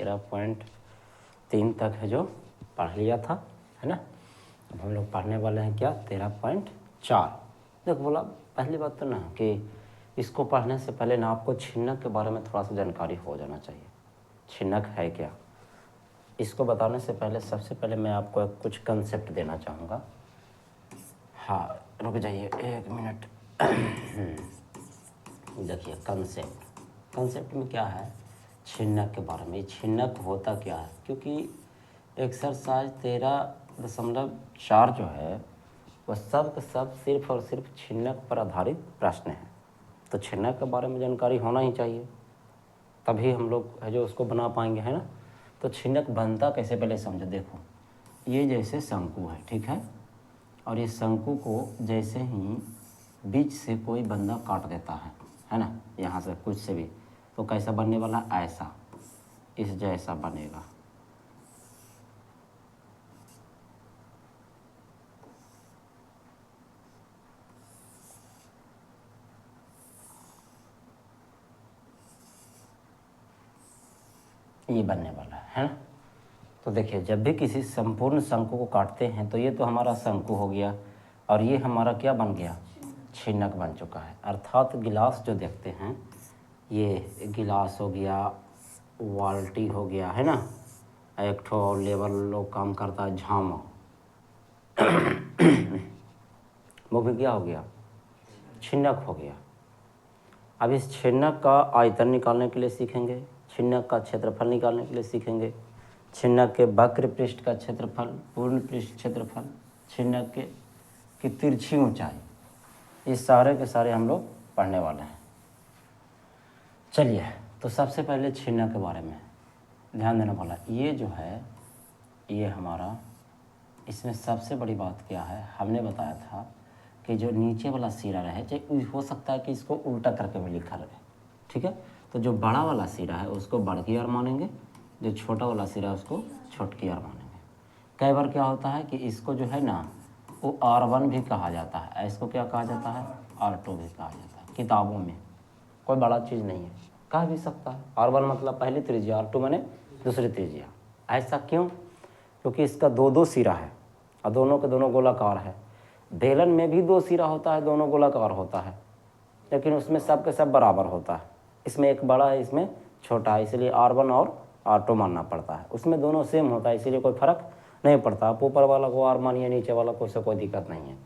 13.3 तक है जो पढ़ लिया था, है ना। अब हम लोग पढ़ने वाले हैं क्या, 13.4। देखो बोला पहली बात तो ना कि इसको पढ़ने से पहले ना आपको छिन्नक के बारे में थोड़ा सा जानकारी हो जाना चाहिए। छिन्नक है क्या, इसको बताने से पहले सबसे पहले मैं आपको कुछ कंसेप्ट देना चाहूँगा। हाँ रुक जाइए 1 मिनट। देखिए कंसेप्ट में क्या है, छिन्नक के बारे में। छिन्नक होता क्या है, क्योंकि एक्सरसाइज 13.4 जो है वह सब का सब सिर्फ और सिर्फ छिन्नक पर आधारित प्रश्न है। तो छिन्नक के बारे में जानकारी होना ही चाहिए, तभी हम लोग है जो उसको बना पाएंगे, है ना। तो छिन्नक बनता कैसे, पहले समझो। देखो ये जैसे शंकु है, ठीक है, और ये शंकु को जैसे ही बीच से कोई बंदा काट देता है ना, यहाँ से कुछ से भी, तो कैसा बनने वाला, ऐसा, इस जैसा बनेगा। ये बनने वाला है ना। तो देखिए जब भी किसी संपूर्ण शंकु को काटते हैं तो ये तो हमारा शंकु हो गया, और ये हमारा क्या बन गया, छिन्नक बन चुका है। अर्थात गिलास जो देखते हैं, ये गिलास हो गया, बाल्टी हो गया, है ना, एक ठो लेबर लोग काम करता है झामा, वो भी क्या हो गया, छिन्नक हो गया। अब इस छिन्नक का आयतन निकालने के लिए सीखेंगे, छिन्नक का क्षेत्रफल निकालने के लिए सीखेंगे, छिन्नक के वक्र पृष्ठ का क्षेत्रफल, पूर्ण पृष्ठ क्षेत्रफल, छिन्नक की तिरछी ऊंचाई, ये सारे के सारे हम लोग पढ़ने वाले हैं। चलिए तो सबसे पहले छिन्नक के बारे में ध्यान देना वाला, ये जो है ये हमारा, इसमें सबसे बड़ी बात क्या है, हमने बताया था कि जो नीचे वाला सिरा रहे, चाहे हो सकता है कि इसको उल्टा करके भी लिखा रहे, ठीक है। तो जो बड़ा वाला सिरा है उसको बड़की आर मानेंगे, जो छोटा वाला सिरा है उसको छोटकी आर मानेंगे। कई बार क्या होता है कि इसको जो है ना वो R1 भी कहा जाता है, इसको क्या कहा जाता है, R2 भी कहा जाता है। किताबों में कोई बड़ा चीज़ नहीं है, कह भी सकता है। R1 मतलब पहली त्रिज्या, R2 माने दूसरी त्रिज्या। ऐसा क्यों, क्योंकि इसका दो सिरा है और दोनों के दोनों गोलाकार है। बेलन में भी 2 सिरा होता है, दोनों गोलाकार होता है, लेकिन उसमें सब के सब बराबर होता है। इसमें एक बड़ा है, इसमें छोटा है, इसलिए R1 और R2 मानना पड़ता है। उसमें दोनों सेम होता है, इसीलिए कोई फ़र्क नहीं पड़ता। आप ऊपर वाला को R मानिए, नीचे वाला को, उससे कोई दिक्कत नहीं है।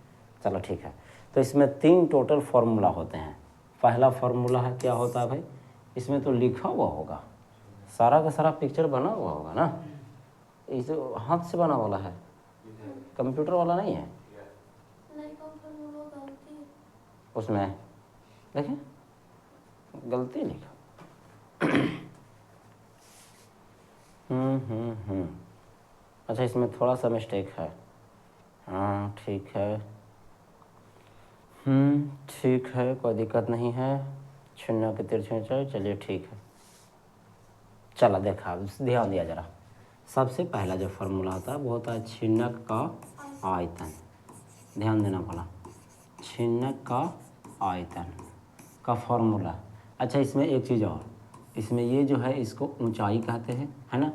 चलो ठीक है। तो इसमें 3 टोटल फार्मूला होते हैं। पहला फार्मूला है, क्या होता है भाई, इसमें तो लिखा हुआ होगा, सारा का सारा पिक्चर बना हुआ होगा ना, इस हाथ से बना वाला है, कंप्यूटर वाला नहीं है। उसमें देखिए गलती लिखा। अच्छा इसमें थोड़ा सा मिस्टेक है, हाँ ठीक है, ठीक है, कोई दिक्कत नहीं है। छिन्नक की तिरछी ऊंचाई, चलिए ठीक है। चला देखा, ध्यान दिया जरा। सबसे पहला जो फार्मूला होता है वो होता है छिन्नक का आयतन। ध्यान देना पड़ा, छिन्नक का आयतन का फार्मूला। अच्छा इसमें एक चीज़ और, इसमें ये जो है इसको ऊंचाई कहते हैं, है ना।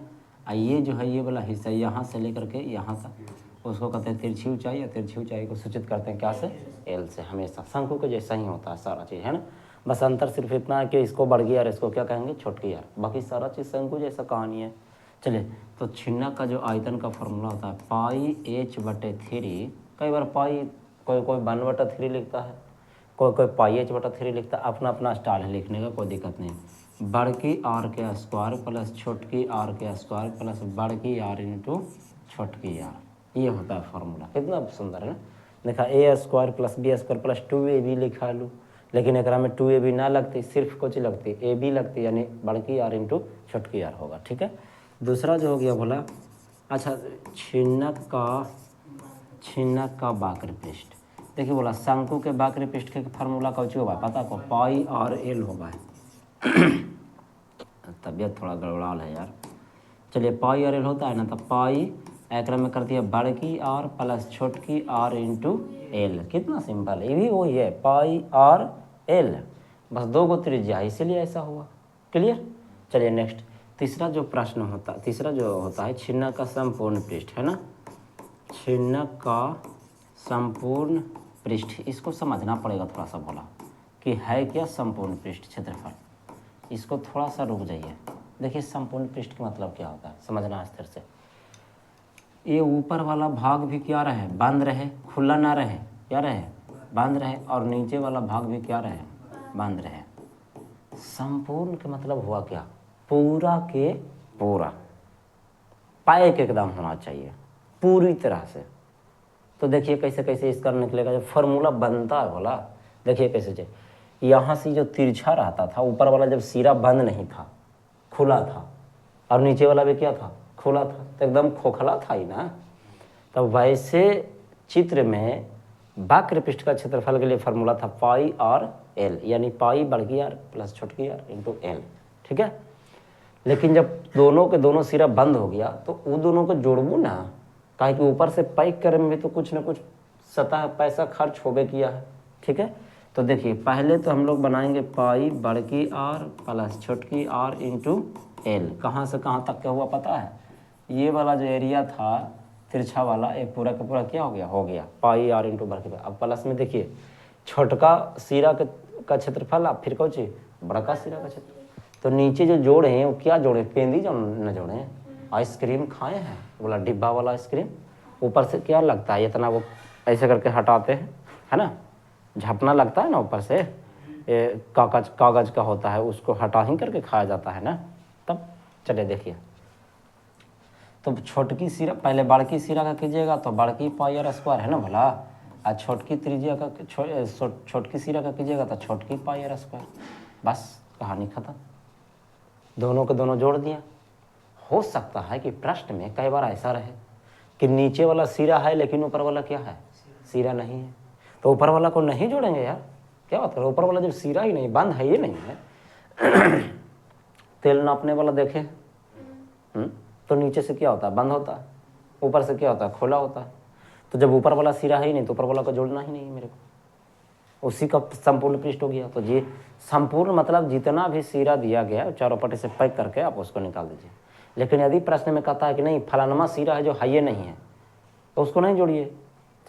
और ये जो है ये वाला हिस्सा यहाँ से लेकर के यहाँ तक उसको कहते हैं तिरछी ऊंचाई, या तिरछी ऊंचाई को सूचित करते हैं क्या से, एल से। हमेशा शंकु के जैसा ही होता है सारा चीज़, है ना। बस अंतर सिर्फ इतना है कि इसको बड़की आर, इसको क्या कहेंगे, छोटकी आर, बाकी सारा चीज़ शंकु जैसा कहानी है। चलिए तो छिन्नक का जो आयतन का फार्मूला होता है πh/3। कई बार पाई कोई 1/3 लिखता है, कोई πh/3 लिखता है, अपना अपना स्टाइल है लिखने का, कोई दिक्कत नहीं। बड़की आर के स्क्वायर प्लस छोटकी आर के स्क्वायर प्लस बड़की आर इंटू छोटकी आर, ये होता है फार्मूला। कितना सुंदर है ना। देखा a² plus b² plus 2ab लिखा लूँ, लेकिन एक में 2ab ना लगती, सिर्फ कुछ लगती, ab लगती, यानी बड़की आर इंटू छोटकी आर होगा, ठीक है। दूसरा जो हो गया बोला, अच्छा छिन्नक का वक्र पृष्ठ। देखिए बोला शंकु के वक्र पृष्ठ के फार्मूला का होगा पता को, πr/l होगा। तबीयत थोड़ा गड़बड़ाल है यार। चलिए πr/l होता है ना, तो पाई एक में करती है बड़की आर प्लस छोटकी आर इंटू एल। कितना सिंपल है, ये भी वही है πr/l, बस 2 त्रिज्या है इसीलिए ऐसा हुआ। क्लियर। चलिए नेक्स्ट तीसरा जो प्रश्न होता, तीसरा जो होता है छिन्नक का संपूर्ण पृष्ठ, है ना, छिन्नक का संपूर्ण पृष्ठ, इसको समझना पड़ेगा थोड़ा सा बोला कि है क्या संपूर्ण पृष्ठ क्षेत्रफल। इसको थोड़ा सा रुक जाइए, देखिए संपूर्ण पृष्ठ का मतलब क्या होता है, समझना स्थिर से। ये ऊपर वाला भाग भी क्या रहे, बंद रहे, खुला ना रहे, क्या रहे, बंद रहे, और नीचे वाला भाग भी क्या रहे, बंद रहे। संपूर्ण का मतलब हुआ क्या, पूरा के पूरा, पैक एकदम होना चाहिए पूरी तरह से। तो देखिए कैसे कैसे इसका निकलेगा, जो फार्मूला बनता है बोला, देखिए कैसे चाहिए। यहाँ से जो तिरछा रहता था, ऊपर वाला जब सिरा बंद नहीं था, खुला था, और नीचे वाला भी क्या था, खुला था, तो एकदम खोखला था ही ना। तो वैसे चित्र में वक्र पृष्ठ का क्षेत्रफल के लिए फार्मूला था पाई और एल, यानी पाई बड़की आर प्लस छोटकी आर इंटू एल, ठीक है। लेकिन जब दोनों के दोनों सिरा बंद हो गया तो वो दोनों को जोड़बू ना, काहे कि ऊपर से पैक करे में भी तो कुछ ना कुछ सतह पैसा खर्च होबे किया है, ठीक है। तो देखिए पहले तो हम लोग बनाएंगे पाई बड़की आर प्लस छोटकी आर इंटू एल। कहाँ से कहाँ तक क्या हुआ पता है, ये वाला जो एरिया था तिरछा वाला, एक पूरा का पूरा क्या हो गया पाई आर इंटू बड़की। अब प्लस में देखिए छोटका सिरा का क्षेत्रफल, अब फिर कौन चीज बड़का सिरा का क्षेत्र। तो नीचे जो जोड़े हैं वो क्या जोड़े, पेंदी जो न जोड़े हैं, आइसक्रीम खाए हैं बोला डिब्बा वाला आइसक्रीम, ऊपर से क्या लगता है इतना, वो ऐसे करके हटाते हैं, है ना, झपना लगता है ना ऊपर से, कागज का होता है, उसको हटा ही करके खाया जाता है ना। तब चलिए देखिए, तो छोटकी सिरा पहले बड़की सिरा का कीजिएगा तो बड़की पाई आर स्क्वायर है ना भला, और छोटकी त्रिज्या का छोटकी सिरा का कीजिएगा तो छोटकी पाई आर स्क्वायर, बस कहानी खत्म। दोनों को दोनों जोड़ दिया। हो सकता है कि प्रश्न में कई बार ऐसा रहे कि नीचे वाला सिरा है लेकिन ऊपर वाला क्या है, सिरा नहीं है, तो ऊपर वाला को नहीं जोड़ेंगे यार, क्या बात है, ऊपर वाला जब सिरा ही नहीं, बंद है, ये नहीं है तेल नापने वाला देखे, तो नीचे से क्या होता है, बंद होता है, ऊपर से क्या होता है, खुला होता है। तो जब ऊपर वाला सिरा है ही नहीं तो ऊपर वाला को जोड़ना ही नहीं है मेरे को, उसी का संपूर्ण पृष्ठ हो गया। तो ये संपूर्ण मतलब जितना भी सिरा दिया गया चारों पट्टी से पैक करके आप उसको निकाल दीजिए। लेकिन यदि प्रश्न में कहता है कि नहीं फलानमा सिरा है जो है ये नहीं है, तो उसको नहीं जोड़िए,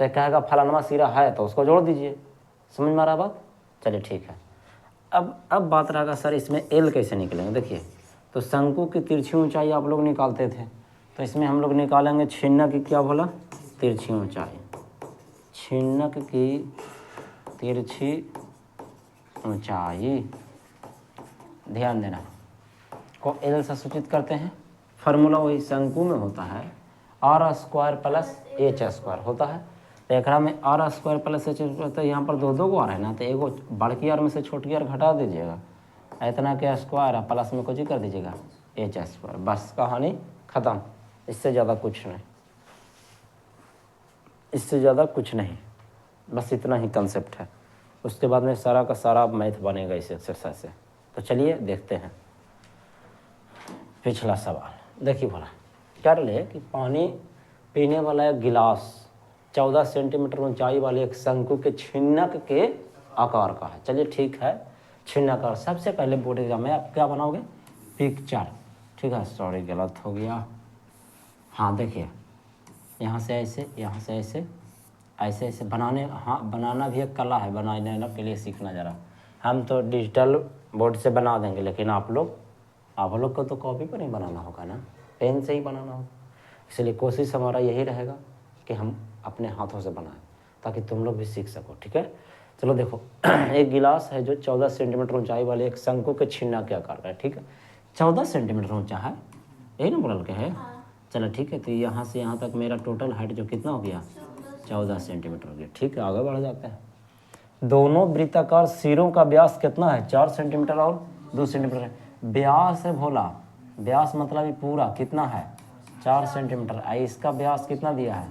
चाहे कहेगा फलानमा सिरा है तो उसको जोड़ दीजिए। समझ में आ रहा बात, चलिए ठीक है। अब बात रहेगा सर इसमें एल कैसे निकलेंगे। देखिए तो शंकु की तिरछी ऊंचाई आप लोग निकालते थे, तो इसमें हम लोग निकालेंगे छिन्नक की क्या बोला, तिरछी ऊंचाई, छिन्नक की तिरछी ऊंचाई, ध्यान देना, को एल से सूचित करते हैं। फार्मूला वही शंकु में होता है R square plus H square होता है। तो एक में R square plus H square, तो यहाँ पर दो दो को आर है ना, तो एगो बड़की आर में से छोटकी आर घटा दीजिएगा, इतना के स्क्वायर है प्लस में कुछ ही कर दीजिएगा एच स्क्वायर, बस कहानी ख़त्म। इससे ज़्यादा कुछ नहीं, इससे ज़्यादा कुछ नहीं, बस इतना ही कंसेप्ट है। उसके बाद में सारा का सारा मैथ बनेगा इस एक्सरसाइज से। तो चलिए देखते हैं पिछला सवाल। देखिए बोला कर ले कि पानी पीने वाला एक गिलास 14 सेंटीमीटर ऊंचाई वाले एक शंकु के छिन्नक के आकार का है। चलिए ठीक है, छिन्नक। सबसे पहले बोर्ड एग्जाम में आप क्या बनाओगे, पिक्चर, ठीक है, सॉरी गलत हो गया, हाँ देखिए यहाँ से ऐसे, यहाँ से ऐसे, ऐसे ऐसे बनाने, हाँ बनाना भी एक कला है, बनाने के लिए सीखना जरा। हम तो डिजिटल बोर्ड से बना देंगे, लेकिन आप लोग को तो कॉपी पर नहीं बनाना होगा ना, पेन से ही बनाना होगा। इसलिए कोशिश हमारा यही रहेगा कि हम अपने हाथों से बनाएं ताकि तुम लोग भी सीख सको, ठीक है। चलो देखो एक गिलास है जो 14 सेंटीमीटर ऊंचाई वाले एक शंकु के छिन्नक के आकार का है, ठीक है। 14 सेंटीमीटर ऊंचा है, यही ना बोल के है, चलो ठीक है। तो यहाँ से यहाँ तक मेरा टोटल हाइट जो कितना हो गया, 14 सेंटीमीटर हो गया, ठीक है। आगे बढ़ जाते हैं। दोनों वृत्ताकार सिरों का व्यास कितना है, 4 सेंटीमीटर और 2 सेंटीमीटर है। व्यास है भोला, व्यास मतलब ये पूरा कितना है, 4 सेंटीमीटर। इसका व्यास कितना दिया है,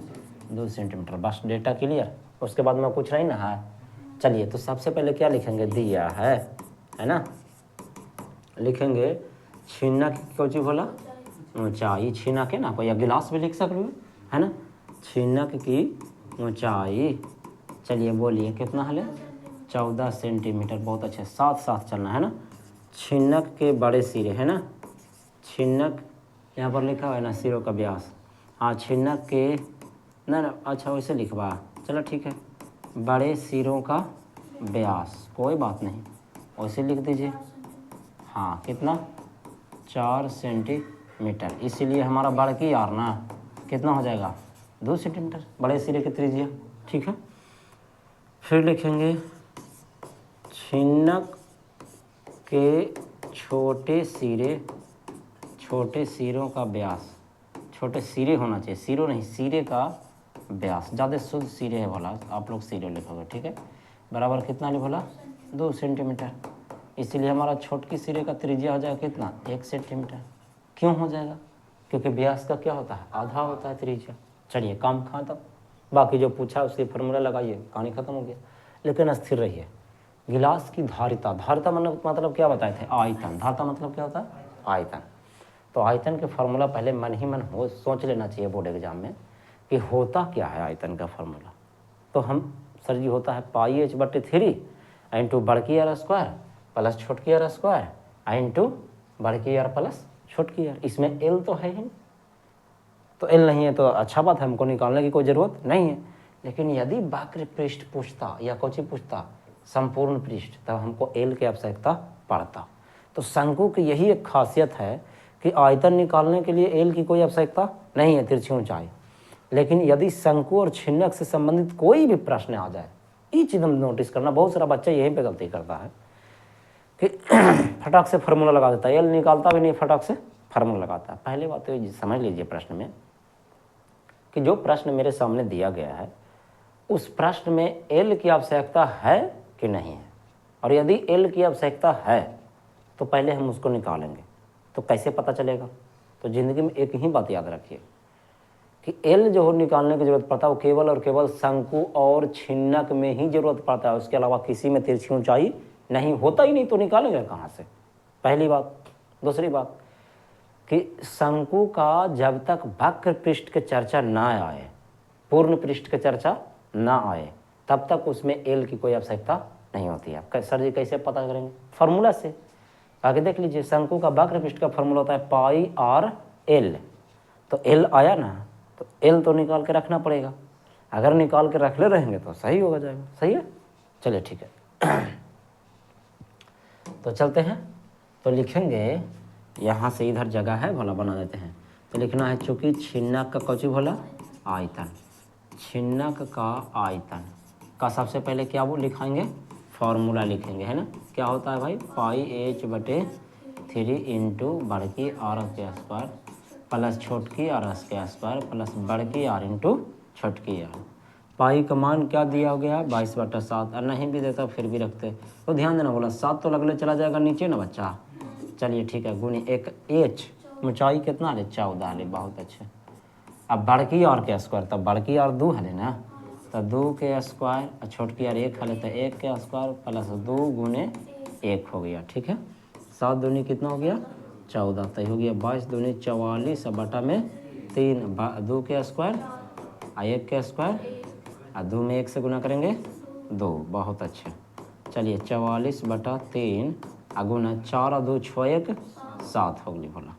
2 सेंटीमीटर। बस डेटा क्लियर, उसके बाद में कुछ नहीं ना है। चलिए तो सबसे पहले क्या लिखेंगे, दिया है ना, लिखेंगे छिन्नक की कौन सी बोला, ऊंचाई, छिन्नक है ना, कोई गिलास भी लिख सकते हो, है ना, छिन्नक की ऊंचाई। चलिए बोलिए कितना है, 14 सेंटीमीटर। बहुत अच्छे, साथ साथ चलना है ना। छिन्नक के बड़े सिरे है ना, छिन्नक यहाँ पर लिखा हुआ है ना सिरों का व्यास। हाँ छिन्नक के ना अच्छा वैसे लिखवा, चलो ठीक है, बड़े सिरों का व्यास, कोई बात नहीं वैसे लिख दीजिए। हाँ कितना, 4 सेंटीमीटर, इसीलिए हमारा बड़की आर ना कितना हो जाएगा, 2 सेंटीमीटर, बड़े सिरे की त्रिज्या। ठीक है, फिर लिखेंगे छिन्नक के छोटे सिरों का व्यास, छोटे सिरे होना चाहिए, सिरों नहीं, सिरे का व्यास, ज़्यादा शुद्ध सिरे है बोला, आप लोग सिरे लिखोगे। ठीक है, बराबर कितना बोला, 2 सेंटीमीटर, इसीलिए हमारा छोटकी सिरे का त्रिज्या हो जाएगा कितना, 1 सेंटीमीटर। क्यों हो जाएगा, क्योंकि व्यास का क्या होता है, आधा होता है त्रिज्या। चलिए काम खत्म, बाकी जो पूछा उसके फॉर्मूला लगाइए, कहानी खत्म हो गया। लेकिन स्थिर रहिए। गिलास की धारिता, धारिता मतलब क्या बताए थे, आयतन। धारिता मतलब क्या होता है, आयतन। तो आयतन के फार्मूला पहले मन ही मन हो सोच लेना चाहिए बोर्ड एग्जाम में कि होता क्या है आयतन का फार्मूला। तो हम सर जी होता है पाई h बटे 3 इंटू बड़की आर स्क्वायर प्लस छोटकी आर स्क्वायर इंटू बड़की आर प्लस छोटकी आर। इसमें एल तो है ही नहीं, तो एल नहीं है तो अच्छा बात है, हमको निकालने की कोई ज़रूरत नहीं है। लेकिन यदि वक्र पृष्ठ पूछता या कोची पूछता, संपूर्ण पृष्ठ, तब हमको एल की आवश्यकता पड़ता। तो शंकु की यही एक खासियत है कि आयतन निकालने के लिए एल की कोई आवश्यकता नहीं है, तिरछी ऊंचाई। लेकिन यदि शंकु और छिन्नक से संबंधित कोई भी प्रश्न आ जाए, ये चीज़ हम नोटिस करना, बहुत सारा बच्चा यहीं पे गलती करता है कि फटाक से फार्मूला लगा देता है, एल निकालता भी नहीं, फटाक से फार्मूला लगाता है। पहले बात तो ये समझ लीजिए प्रश्न में कि जो प्रश्न मेरे सामने दिया गया है उस प्रश्न में एल की आवश्यकता है कि नहीं है, और यदि एल की आवश्यकता है तो पहले हम उसको निकालेंगे। तो कैसे पता चलेगा, तो ज़िंदगी में एक ही बात याद रखिए कि एल जो हो निकालने की ज़रूरत पड़ता है वो केवल और केवल शंकु और छिन्नक में ही ज़रूरत पड़ता है, उसके अलावा किसी में तिरछी ऊंचाई नहीं होता ही नहीं, तो निकालेंगे कहाँ से, पहली बात। दूसरी बात कि शंकु का जब तक वक्र पृष्ठ के चर्चा ना आए, पूर्ण पृष्ठ के चर्चा ना आए, तब तक उसमें एल की कोई आवश्यकता नहीं होती है। सर जी कैसे पता करेंगे, फार्मूला से। आगे देख लीजिए, शंकु का वक्र पृष्ठ का फार्मूला होता है पाई आर एल। तो एल आया ना, तो एल तो निकाल के रखना पड़ेगा, अगर निकाल के रख ले रहेंगे तो सही होगा जाएगा। सही है, चलिए ठीक है। तो चलते हैं, तो लिखेंगे यहाँ से इधर जगह है भला बना देते हैं। तो लिखना है चूँकि छिन्नक का कौची भला आयतन, छिन्नक का आयतन का सबसे पहले क्या वो लिखाएंगे, फार्मूला लिखेंगे, है ना। क्या होता है भाई, पाई h बटे 3 इंटू बड़की आर के स्क्वायर प्लस छोटकी आर के स्क्वायर प्लस बड़की आर इंटू छोटकी आर। पाई का मान क्या दिया गया, 22/7, और नहीं भी देता फिर भी रखते। तो ध्यान देना, बोला 7 तो लगले चला जाएगा नीचे ना बच्चा। चलिए ठीक है, गुनी एक एच, ऊंचाई कितना ले, 14 ले, बहुत अच्छे। अब बड़की आर के स्क्वायर, तब बड़की आर 2 है ना, तो 2 के स्क्वायर और छोटकी आर 1 है, तो 1 के स्क्वायर प्लस 2 गुने 1 हो गया। ठीक है, 7 दूनी कितना हो गया, 14, तय हो गया 22 दूनी 44 बटा में 3, 2 के स्क्वायर और 1 के स्क्वायर और 2 में 1 से गुना करेंगे 2, बहुत अच्छा। चलिए 44/3 गुना 4 और 2 6 1 7 हो गई बोला,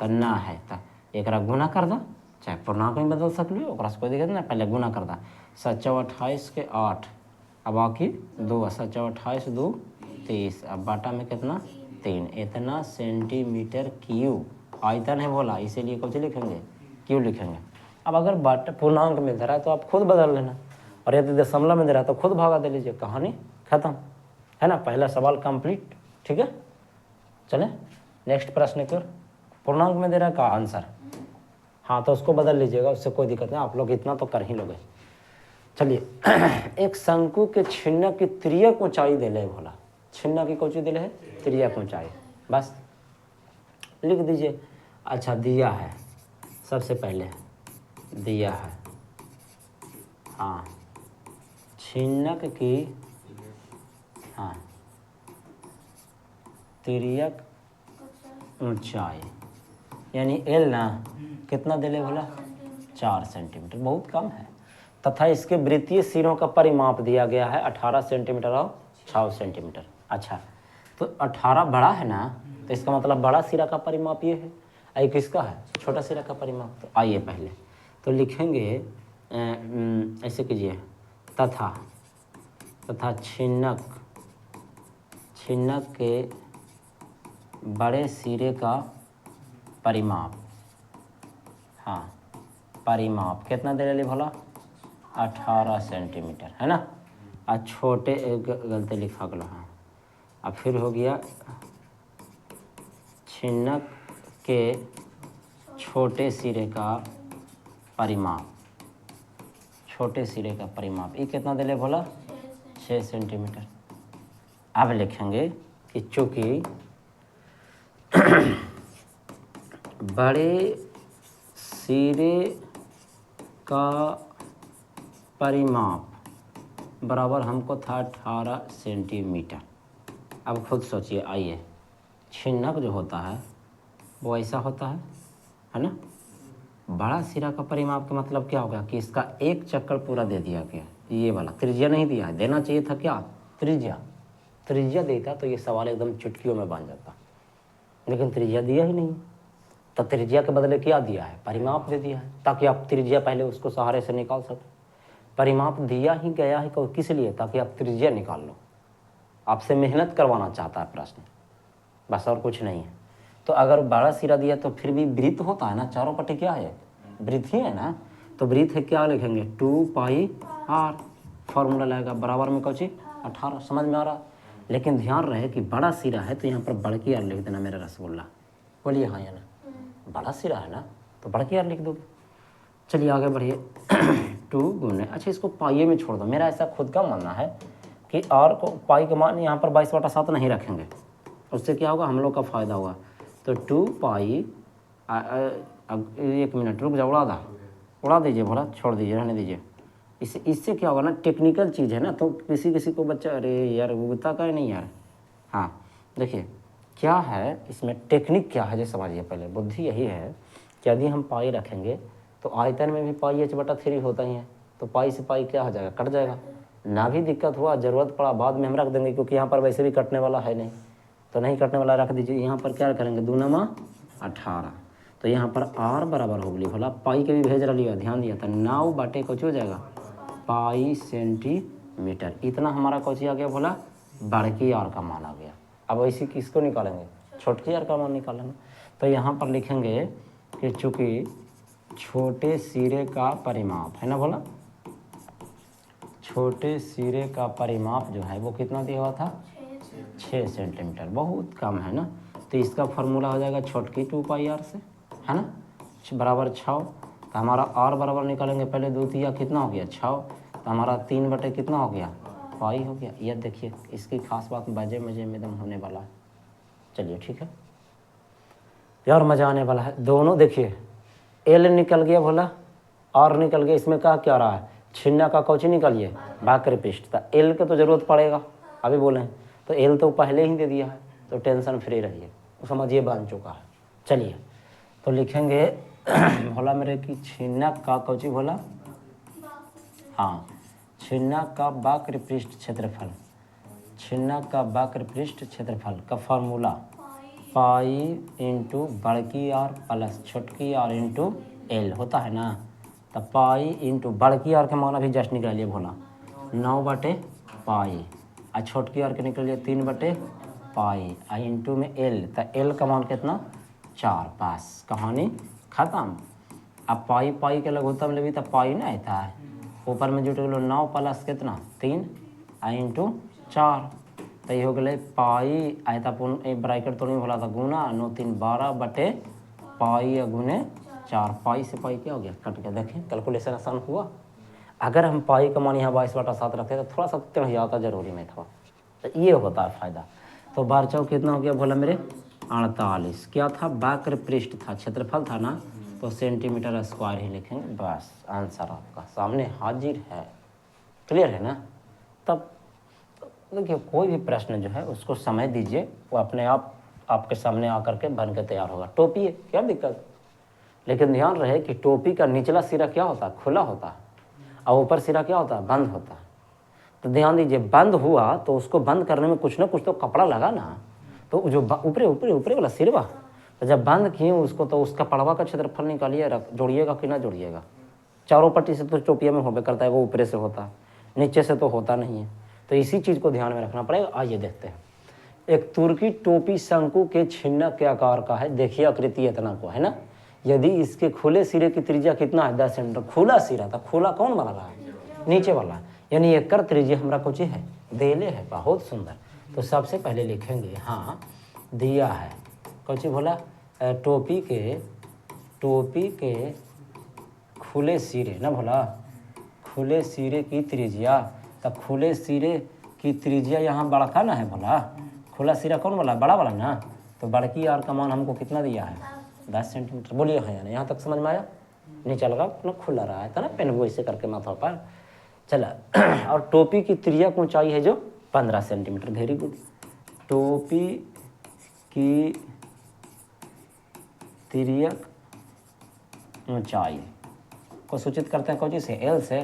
तो ना है तो एक गुना कर दा, चाहे पूर्णांक में बदल सकली, ओकरा से कोई दिक्कत नहीं, पहले गुना कर दा। 7 × 28 के 8, अब बाकी 2, 7 × 28 2 30, अब बाटा में कितना 3, इतना सेंटीमीटर क्यूब आयतन है बोला, इसीलिए कुछ लिखेंगे क्यू लिखेंगे। अब अगर बाटा पूर्णांक में दे रहा है तो आप खुद बदल लेना, और यदि दशमलव में दे रहा है तो खुद भागा दे लीजिए, कहानी खत्म, है ना। पहला सवाल कंप्लीट, ठीक है। चलें नेक्स्ट प्रश्न की ओर। पूर्णांक में दे रहा है का आंसर, हाँ तो उसको बदल लीजिएगा, उससे कोई दिक्कत नहीं, आप लोग इतना तो कर ही लोगे। चलिए एक शंकु के छिन्नक की तिर्यक ऊंचाई दे ले बोला, छिन्नक की कौची दिले है, तिर्यक ऊंचाई, बस लिख दीजिए। अच्छा दिया है, सबसे पहले दिया है, हाँ छिन्नक की, हाँ तिर्यक ऊंचाई यानी एल ना कितना दिले बोला, 4 सेंटीमीटर, बहुत कम है। तथा इसके वृत्तीय सिरों का परिमाप दिया गया है 18 सेंटीमीटर और 6 सेंटीमीटर। अच्छा तो 18 बड़ा है ना, तो इसका मतलब बड़ा सिरा का परिमाप ये है, ये किसका है? छोटा सिरा का परिमाप। तो आइए पहले तो लिखेंगे ऐसे कीजिए, तथा छिन्नक के बड़े सिरे का परिमाप, हाँ परिमाप कितना दे रहे भला? 18 सेंटीमीटर, है ना। और छोटे गलती लिखा गया, हाँ। अब फिर हो गया छिन्नक के छोटे सिरे का परिमाप, छोटे सिरे का परिमाप ये कितना दे भोला? 6 सेंटीमीटर। अब लिखेंगे कि चूँकि बड़े सिरे का परिमाप बराबर हमको था 18 सेंटीमीटर। अब खुद सोचिए, आइए छिन्नक जो होता है वो ऐसा होता है ना। बड़ा सिरा का परिमाप का मतलब क्या होगा कि इसका एक चक्कर पूरा दे दिया गया, ये वाला त्रिज्या नहीं दिया है, देना चाहिए था क्या? त्रिज्या देता तो ये सवाल एकदम चुटकियों में बन जाता, लेकिन त्रिज्या दिया ही नहीं। तो त्रिज्या के बदले क्या दिया है? परिमाप दे दिया है, ताकि आप त्रिज्या पहले उसको सहारे से निकाल सको। परिमाप दिया ही गया है किस लिए? ताकि आप त्रिज्या निकाल लो। आपसे मेहनत करवाना चाहता है प्रश्न, बस और कुछ नहीं है। तो अगर बड़ा सिरा दिया तो फिर भी वृत्त होता है ना, चारों पट्टी क्या है? वृत्त ही है ना। तो वृत्त है, क्या लिखेंगे? 2πr, फॉर्मूला लगेगा बराबर में कौची 18। समझ में आ रहा? लेकिन ध्यान रहे कि बड़ा सिरा है तो यहाँ पर बड़की आर लिख देना मेरा रसगुल्ला। बोलिए हाँ या ना? बड़ा सिरा है ना तो बड़की आर लिख दोगे। चलिए आगे बढ़िए। 2 गुने, अच्छा इसको पाइये में छोड़ दो। मेरा ऐसा खुद का मानना है कि आर को पाई का मान यहाँ पर 22/7 नहीं रखेंगे, उससे क्या होगा? हम लोग का फ़ायदा होगा। तो 2π, एक मिनट रुक जाओ, उड़ा दीजिए भोला, छोड़ दीजिए, रहने दीजिए। इससे क्या होगा ना, टेक्निकल चीज़ है ना, तो किसी को बच्चा अरे यार उगता का नहीं यार। हाँ देखिए क्या है इसमें टेक्निक, क्या है जो समझिए पहले। बुद्धि यही है कि यदि हम पाई रखेंगे तो आयतन में भी पाई h/3 होता ही है, तो पाई से पाई क्या हो जाएगा? कट जाएगा ना। भी दिक्कत हुआ, ज़रूरत पड़ा बाद में हम रख देंगे, क्योंकि यहाँ पर वैसे भी कटने वाला है नहीं, तो नहीं कटने वाला रख दीजिए। यहाँ पर क्या करेंगे? 2 × 18, तो यहाँ पर r बराबर हो गई भला, पाई के भी भेज रही है, ध्यान दिया था। 9 कुछ हो जाएगा पाई सेंटीमीटर। इतना हमारा कौची आ गया भोला? बड़की आर का मान आ गया। अब ऐसी किसको निकालेंगे? छोटकी आर का मान निकालेंगे। तो यहाँ पर लिखेंगे कि चूँकि छोटे सिरे का परिमाप है ना भोला, छोटे सिरे का परिमाप जो है वो कितना दिया हुआ था? 6 सेंटीमीटर, बहुत कम है ना। तो इसका फॉर्मूला हो जाएगा छोटकी 2πr से, है ना, बराबर 6। तो हमारा आर बराबर निकालेंगे, पहले 2 तिया कितना हो गया? 6। तो हमारा 3 कितना हो गया? पाई हो गया। यह देखिए इसकी खास बात मजे में एकदम होने वाला है। चलिए ठीक है यार, मज़ा आने वाला है। दोनों देखिए, एल निकल गया भोला, आर निकल गया। इसमें क्या रहा है? छिन्ना का कौची निकालिए? वक्र पृष्ठ। तो एल के तो ज़रूरत पड़ेगा, अभी बोले तो एल तो पहले ही दे दिया है, तो टेंशन फ्री रहिए, समझिए बन चुका है। चलिए तो लिखेंगे भोला मेरे की छिन्नक का कौची भोला? हाँ, छिन्नक का वक्र पृष्ठ क्षेत्रफल, छिन्नक का वक्र पृष्ठ क्षेत्रफल का फॉर्मूला पाई इंटू बड़की आर प्लस छोटकी आर इंटू एल होता है ना। तो पाई इंटू बड़की आर के मान अभी जस्ट निकालिए भोला 9/पाई, और छोटकी आर के निकलिए 3/पाई, और इंटू में एल। तो एल का मान कितना? 4। पास, कहानी ख़त्म। अब पाई के लघुत्तम लेवी तो पाई ना आता है, ऊपर में जुट गलो 9 प्लस कितना? 3, और इंटू 4। तो ये हो गए पाई आयता पूर्ण ब्रैकेट तो नहीं भोला था, गुना 9 3 12/पाई गुने 4। पाई से पाई क्या हो गया? कट गया। देखें कैलकुलेशन आसान हुआ। अगर हम पाई का मान यहाँ 22/7 रखते तो थोड़ा सा टेढ़ जाता, जरूरी नहीं था। तो ये होता है फ़ायदा। तो 12×4 कितना हो गया भोला मेरे? 48। क्या था? वक्र पृष्ठ था, क्षेत्रफल था ना, तो सेंटीमीटर स्क्वायर ही लिखेंगे। बस आंसर आपका सामने हाजिर है। क्लियर है ना? तब देखिए कोई भी प्रश्न जो है उसको समय दीजिए, वो अपने आप आपके सामने आकर के बन के तैयार होगा। टोपी है, क्या दिक्कत? लेकिन ध्यान रहे कि टोपी का निचला सिरा क्या होता है? खुला होता है, और ऊपर सिरा क्या होता है? बंद होता है। तो ध्यान दीजिए, बंद हुआ तो उसको बंद करने में कुछ ना कुछ तो कपड़ा लगा ना, तो जो ऊपरे वाला सिरवा, तो जब बंद किए उसको तो उसका पड़वा का क्षेत्रफल निकालिए, जोड़िएगा कि ना जोड़िएगा। चारों पट्टी से तो टोपिया में होबे करता है, वो ऊपरे से होता है, नीचे से तो होता नहीं है। तो इसी चीज़ को ध्यान में रखना पड़ेगा। आइए देखते हैं। एक तुर्की टोपी शंकु के छिन्नक के आकार का है। देखिए आकृति इतना को है ना। यदि इसके खुले सिरे की त्रिज्या कितना है 10 सेंटीमीटर। खुला सिरा था, खुला कौन वाला रहा है, नीचे वाला, यानी एकर त्रिज्या हमारा कुछ है देले है। बहुत सुंदर। तो सबसे पहले लिखेंगे, हाँ दिया है कुछ बोला, टोपी के खुले सिरे ना भोला, खुले सिरे की त्रिज्या। तब खुले सिरे की त्रिज्या यहाँ बड़का ना है भोला, खुला सिरा कौन वाला, बड़ा वाला ना। तो बड़की आर का मान हमको कितना दिया है 10 सेंटीमीटर। बोलिए हाँ यानी यहाँ तक समझ में आया। नीचे लगा अपना खुला रहा है था ना, पेन वो ऐसे करके माथा पर चला। और टोपी की तिर्यक ऊंचाई है जो 15 सेंटीमीटर। Very good. टोपी की तिर्यक ऊंचाई को सूचित करते हैं कौन से, एल से।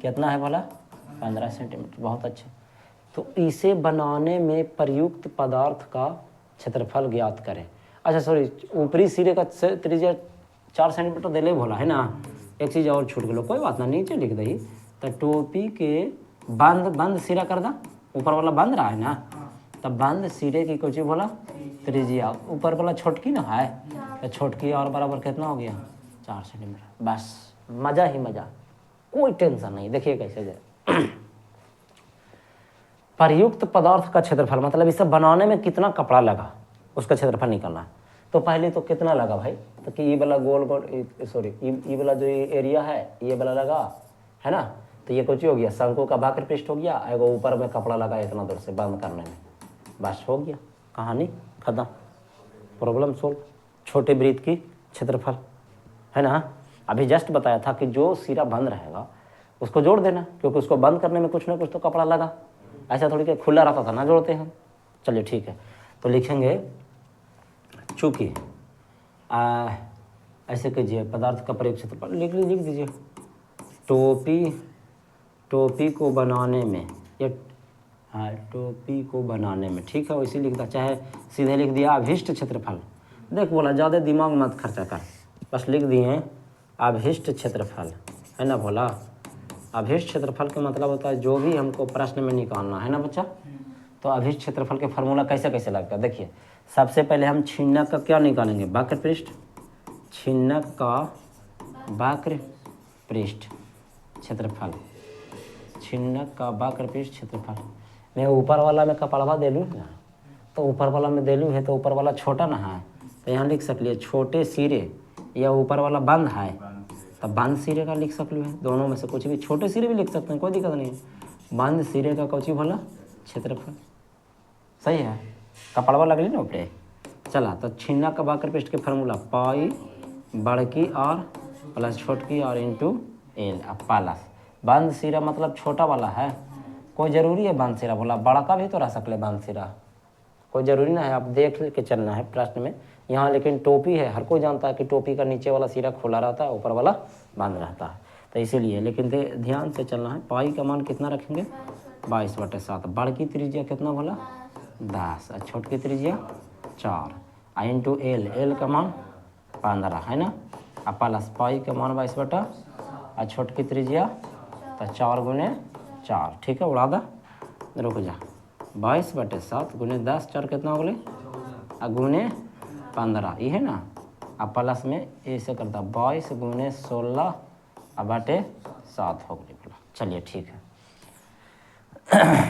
कितना है बोला 15 सेंटीमीटर। बहुत अच्छे। तो इसे बनाने में प्रयुक्त पदार्थ का क्षेत्रफल ज्ञात करें। अच्छा सॉरी, ऊपरी सिरे का त्रिज्या 4 सेंटीमीटर दिले बोला है ना। एक चीज़ और छूट गलो, कोई बात ना, नीचे लिख दी। तो टोपी के बंद सिरा कर दा, ऊपर वाला बंद रहा है ना, तब बंद सिरे की कुछ बोला त्रिज्या, ऊपर वाला छोटकी ना है, तो छोटकी और बराबर कितना हो गया 4 सेंटीमीटर। बस मजा ही मजा, कोई टेंशन नहीं। देखिए कैसे जाए। प्रयुक्त पदार्थ का क्षेत्रफल मतलब इसे बनाने में कितना कपड़ा लगा उसका क्षेत्रफल निकालना है। तो पहले तो कितना लगा भाई, तो कि ये वाला गोल सॉरी ये वाला जो एरिया है ये वाला लगा है ना। तो ये कुछ हो गया, शंकु का वक्र पृष्ठ हो गया, एगो ऊपर में कपड़ा लगा इतना दूर से बंद करने में। बस हो गया, कहानी खत्म, प्रॉब्लम सोल्व। छोटे वृत्त की क्षेत्रफल है ना। अभी जस्ट बताया था कि जो सिरा बंद रहेगा उसको जोड़ देना, क्योंकि उसको बंद करने में कुछ ना कुछ तो कपड़ा लगा। ऐसा थोड़ी कि खुला रहता था ना जोड़ते हैं। चलिए ठीक है, तो लिखेंगे चूँकि ऐसे कीजिए, पदार्थ का प्रयोग क्षेत्रफल लिख दीजिए। टोपी को बनाने में, ये हाँ टोपी को बनाने में, ठीक है वैसे लिखता, चाहे सीधे लिख दिया अभिष्ट क्षेत्रफल। देख बोला ज़्यादा दिमाग मत खर्चा कर, बस लिख दिए अभिष्ट क्षेत्रफल है ना बोला। अभिष्ट क्षेत्रफल का मतलब होता है जो भी हमको प्रश्न में निकालना है ना बच्चा। तो अभिष्ट क्षेत्रफल के फार्मूला कैसे कैसे लगता है देखिए। सबसे पहले हम छिन्नक का क्या निकालेंगे, वक्र पृष्ठ। छिन्नक का वक्र पृष्ठ क्षेत्रफल, छिन्नक का वक्र पृष्ठ क्षेत्रफल। मैं ऊपर वाला में कपड़वा दे लूँ ना, तो ऊपर वाला में दे लूँ है तो ऊपर वाला छोटा ना है, तो यहाँ लिख सकलिए छोटे सिरे, या ऊपर वाला बंद है तो बंद सिरे का लिख सकलू है। दोनों में से कुछ भी, छोटे सिरे भी लिख सकते हैं, कोई दिक्कत नहीं है। बंद सिरे का कौची बोला क्षेत्रफल, सही है। कपड़वा लगली ना ऊपरे। चला तो छिन्नक का वक्र पृष्ठ के फार्मूला पाई बड़की आर प्लस छोटकी आर इंटू एल प्लस बंद सिरा मतलब छोटा वाला है। कोई ज़रूरी है बंद सिरा बोला, बड़ा का भी तो रह सकले बंद सिरा, कोई ज़रूरी ना है। आप देख के चलना है प्रश्न में यहाँ। लेकिन टोपी है, हर कोई जानता है कि टोपी का नीचे वाला सिरा खुला रहता है, ऊपर वाला बंद रहता है, तो इसीलिए। लेकिन ध्यान से चलना है। पाई का मान कितना रखेंगे 22/7। बड़की त्रिज्या कितना बोला 10 और छोटकी त्रिज्या 4 और इंटू एल का मान 15 है ना। और प्लस पाई का मान 22 और छोटकी त्रिज्या तो 4 गुने 4, ठीक है उड़ा दा, रुक जा। 22/7 गुने 10 4 कितना हो गए और गुने 15 ये है ना। अब प्लस में ऐसे करता 22 गुने 16 और बटे 7 हो गई बोला। चलिए ठीक है।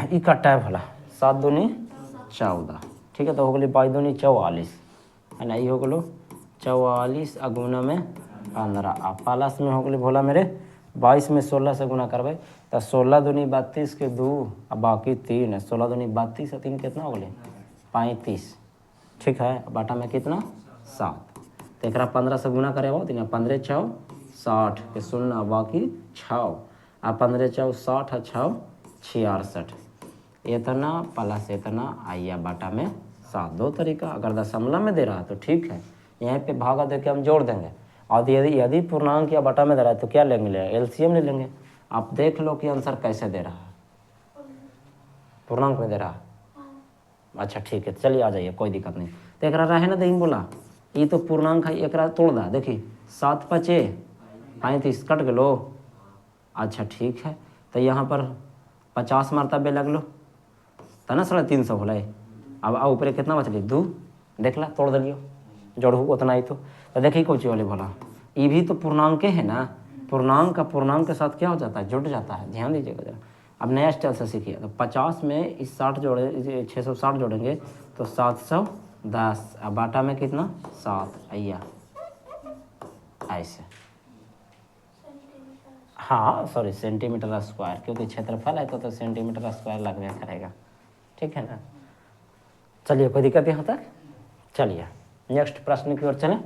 ये कट्टा है भला 7 दूनी 14, ठीक है। तो हो गई 22 दूनी 44 है ना। ये हो गलो 44 और गुना में 15 और प्लस में हो गई भोला मेरे 22 में 16 से गुना करवे तो 16 दूनी 32 के 2 और बाकी 3 है। 16 दूनी 32 और 3 कितना हो गए 35, ठीक है। बाटा में कितना 7, तो एक 15 से गुना करे हो तो 15 6 60 के 0 बाकी 6 और 15 4 60 और 6 66 इतना प्लस इतना आइया बाटा में 7। दो तरीका, अगर दशमलव में दे रहा है तो ठीक है, यहाँ पे भागा दे के हम जोड़ देंगे। और यदि पूर्णांक या बटा में दे रहा है तो क्या लेंगे, एलसीएम ले लेंगे। आप देख लो कि आंसर कैसे दे रहा है, पूर्णांक में दे रहा है। अच्छा ठीक है, चलिए आ जाइए, कोई दिक्कत नहीं। देख रहा है ना दही बोला ये तो पूर्णांक है, एक तोड़ दा। देखिए 7 5 35 कट गलो। अच्छा ठीक है, तो यहाँ पर 50 मरतबे लगलो तो ना 350 होल। अब ऊपर कितना बचल 2, देखला तोड़ दिलियो, जोड़ू उतना ही। तो देखिए कौची वाले बोला, ये भी तो पूर्णांक है ना, पूर्णांक का पूर्णांक के साथ क्या हो जाता है, जुट जाता है। ध्यान दीजिएगा जरा। अब नया स्टाइल से सीखिए। तो 50 में इस 60 जोड़े 660 जोड़ेंगे तो 710, अब बाटा में कितना 7 अय्या ऐसे। हाँ सॉरी सेंटीमीटर स्क्वायर, क्योंकि क्षेत्रफल है तो सेंटीमीटर स्क्वायर लगने करेगा। ठीक है ना। चलिए कोई दिक्कत यहाँ तक। चलिए नेक्स्ट प्रश्न की ओर चलें।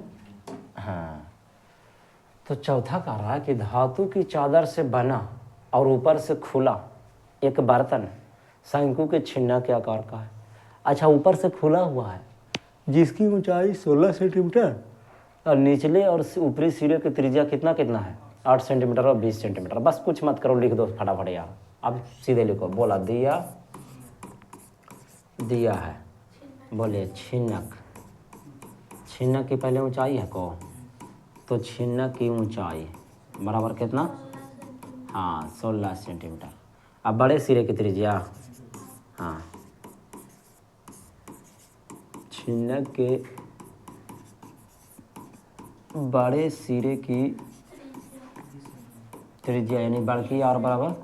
हाँ तो चौथा कह रहा है कि धातु की चादर से बना और ऊपर से खुला एक बर्तन शंकु के छिन्ना के आकार का है। अच्छा ऊपर से खुला हुआ है, जिसकी ऊंचाई 16 सेंटीमीटर और निचले और ऊपरी सिरे की त्रिज्या कितना कितना है, 8 सेंटीमीटर और 20 सेंटीमीटर। बस कुछ मत करो, लिख दो फटाफट यार। अब सीधे लिखो, बोला दिया दिया है, बोले छिन्नक। छिन्नक की पहले ऊंचाई है को, तो छिन्नक की ऊंचाई बराबर कितना, हाँ 16 सेंटीमीटर। अब बड़े सिरे की त्रिज्या, हाँ छिन्नक के बड़े सिरे की त्रिज्या यानी बड़की आर बराबर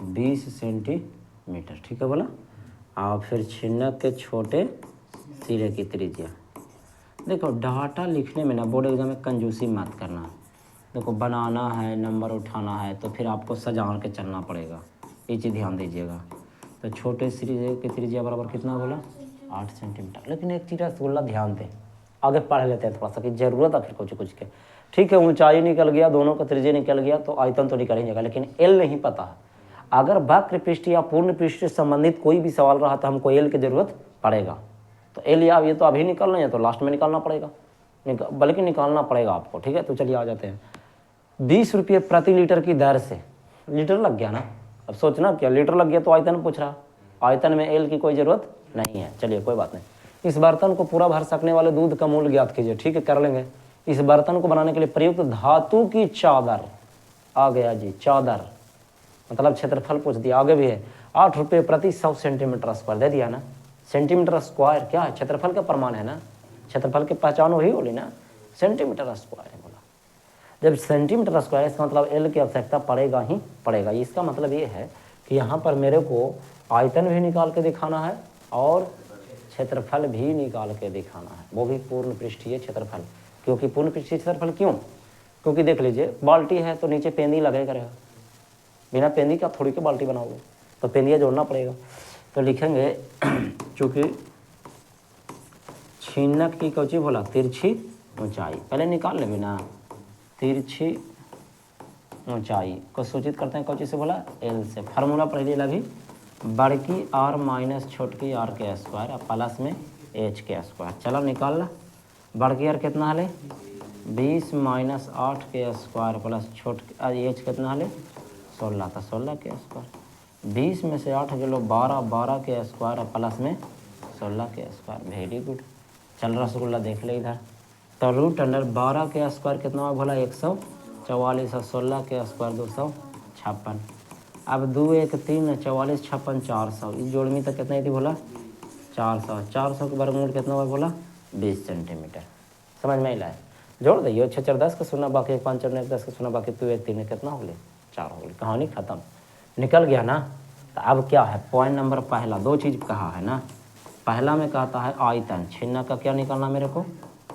20 सेंटीमीटर। ठीक है बोला। और फिर छिन्नक के छोटे सिरे की त्रिज्या। देखो डाटा लिखने में ना बोर्ड एग्जाम में कंजूसी मत करना। देखो बनाना है, नंबर उठाना है तो फिर आपको सजा के चलना पड़ेगा, ये चीज़ ध्यान दीजिएगा। तो छोटे सिरे की त्रिज्या बराबर कितना बोला, 8 सेंटीमीटर। लेकिन एक चीज़ रसगुल्ला ध्यान दें, आगे पढ़ लेते हैं थोड़ा सा कि जरूरत है फिर कुछ के। ठीक है ऊंचाई निकल गया, दोनों का त्रिज्या निकल गया तो आयतन तो निकल ही जाएगा, लेकिन एल नहीं पता है। अगर वक्र पृष्ठ या पूर्ण पृष्ठ से संबंधित कोई भी सवाल रहा तो हमको एल की जरूरत पड़ेगा। तो एल या ये तो अभी निकलना है तो लास्ट में निकालना पड़ेगा, बल्कि निकालना पड़ेगा आपको। ठीक है तो चलिए आ जाते हैं। 20 रुपये प्रति लीटर की दर से, लीटर लग गया ना, अब सोचना क्या लीटर लग गया तो आयतन पूछ रहा, आयतन में एल की कोई ज़रूरत नहीं है। चलिए कोई बात नहीं। इस बर्तन को पूरा भर सकने वाले दूध का मूल्य ज्ञात कीजिए। ठीक है कर लेंगे। इस बर्तन को बनाने के लिए प्रयुक्त धातु की चादर, आ गया जी चादर, मतलब क्षेत्रफल पूछ दिया। आगे भी है 8 रुपये प्रति 100 सेंटीमीटर स्क्वायर दे दिया ना। सेंटीमीटर स्क्वायर क्या है, क्षेत्रफल का प्रमाण है ना, क्षेत्रफल की पहचान वही बोली ना, सेंटीमीटर स्क्वायर है बोला। जब सेंटीमीटर स्क्वायर इसका मतलब एल की आवश्यकता पड़ेगा ही पड़ेगा। इसका मतलब ये है कि यहाँ पर मेरे को आयतन भी निकाल के दिखाना है और क्षेत्रफल भी निकाल के दिखाना है, वो भी पूर्ण पृष्ठीय क्षेत्रफल। क्योंकि पूर्ण पृष्ठीय क्षेत्रफल क्यों, क्योंकि देख लीजिए बाल्टी है तो नीचे पेंदी लगे करेगा, बिना पेंदी का थोड़ी के बाल्टी बनाओगे, तो पेंदिया जोड़ना पड़ेगा। तो लिखेंगे चूँकि छिन्नक की कौची बोला, तिरछी ऊंचाई, पहले निकाल ले बिना, तिरछी ऊंचाई को सूचित करते हैं कौची से बोला, एल से। फार्मूला पढ़ लिया अभी, बड़की आर माइनस छोटकी आर के स्क्वायर और प्लस में एच के स्क्वायर। चलो निकाल ला। बड़की आर कितना हले 20 माइनस 8 के स्क्वायर प्लस छोटकी एच कितना हले 16, था 16 के स्क्वायर। 20 में से 8 गेलो 12, 12 के स्क्वायर और प्लस में 16 के स्क्वायर। Very good. चल रसगुल्ला देख ले इधर। तो रूट अंडर 12 के स्क्वायर कितना बोला 144 और 16 के स्क्वायर 256। अब 2 1 3 44 56 400, इस जोड़ में तक कितना थी बोला 400। 400 के वर्गमूल कितना हुआ बोला 20 सेंटीमीटर। समझ में आया, जोड़ दिए 6 4 10 का सुना बाकी 1 5 4 10 का सुना बाकी 2 1 3 कितना हो गया 4 हो गई। कहानी खत्म, निकल गया ना। तो अब क्या है पॉइंट नंबर पहला, 2 चीज़ कहा है ना। पहला में कहता है आयतन, छिन्नक का क्या निकालना मेरे को,